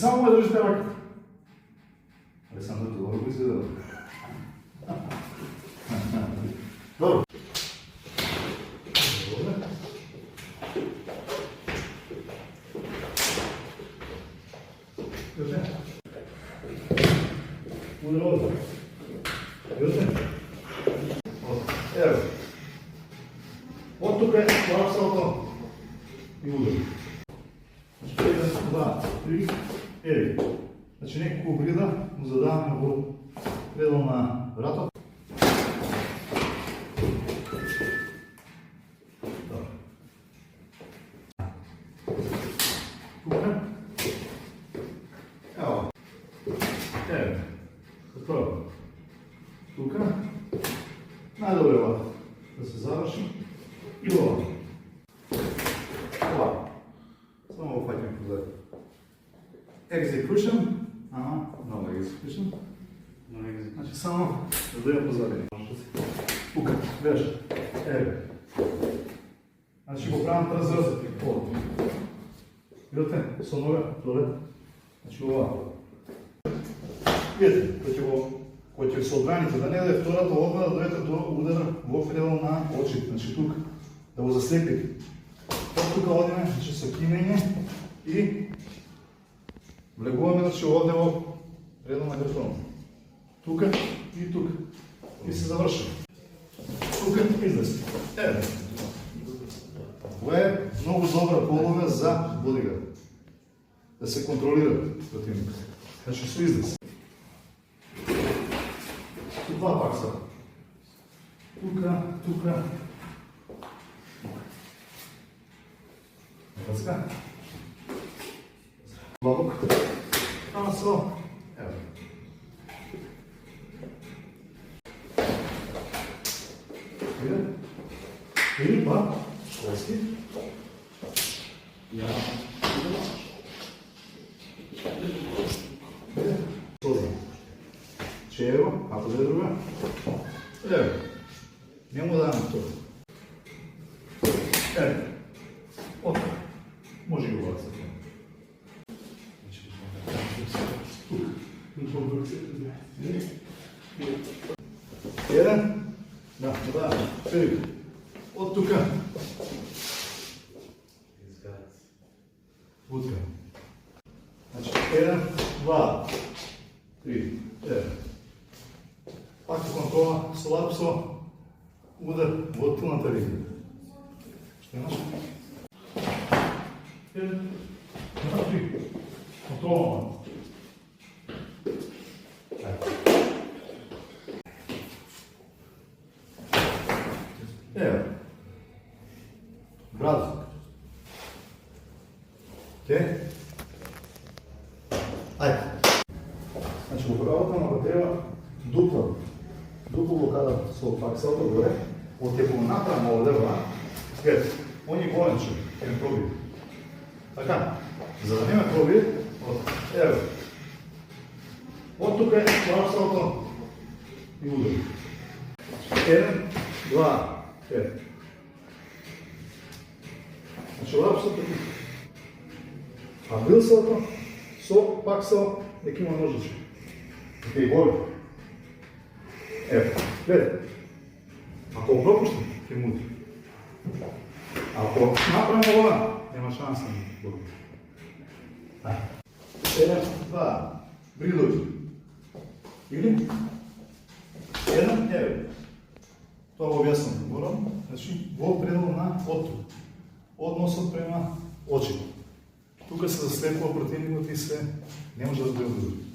само ја држите раката. Александр, добро го изгледа. Добро. Јоте. Удра овде. Јоте. Ево. Од тука е лапсалото и удар. Значи, 1, 2, 3, еви. Значи, некако брида му задаваме во предел на вратот. Тука. Ево. Ево. Затворено. Тука. Најдобре ова. Да се заврши. И ова. Ова. Само го фаќаме позади. Execution. No execution. Значи само да дојдем позади. Тука, веш. Еве. Значи го правам разрезати. Ова. Видите, со нога доле. Значи ова. Видите, кој ќе се одбраните да не даде втората одбрана, да дојдете до удара во предел на очите. Значи тук да го заслепите. Од тука одиме, значи со кимење и влегуваме, значи овде во предел на гртоно. Тука и тука. И се заврши. Тука излез. Еве. Ова е многу добра полога за бодигард. Да се контролира противникот. Значи со излез. Два пак са. Тука, тука. Врска. Лабок. Тамасо. Ево. Или па, школски. Ја. Созна. Чево, ако да е друга. Ево. Не му даваме тоа. Ево. Ота. Може и ова се. Еден. Да, три. Од тука. Утка. Значи, 1, 2, 3, 4. Пак контрола со лапсо, удар во тулната линија. Што имаш? 1, 2, 3. Контрола. Ево. Брат. Окей? Ајде. Значи, го работам, ако треба дупло блокада со факсалто горе, од ќе го направам овде, гледате, он е горенче, ќе ме пробие. Така, за да не ме пробие, ево, од тука е факсалто и удари. 1, 2, 5. Значи, лапсото тука. А билсото со паксал нека има ножички. Нека и горе. Ево, гледате. Ако го пропуштам, ќе му удари. Ако направим ова, нема шанса да го удари. 1, 2, бридоји. Или? 1, ево. Тоа го објаснам, морам, значи, во предел на оттук. Односот према очите. Тука се заслепува противникот и се не може да се дојде.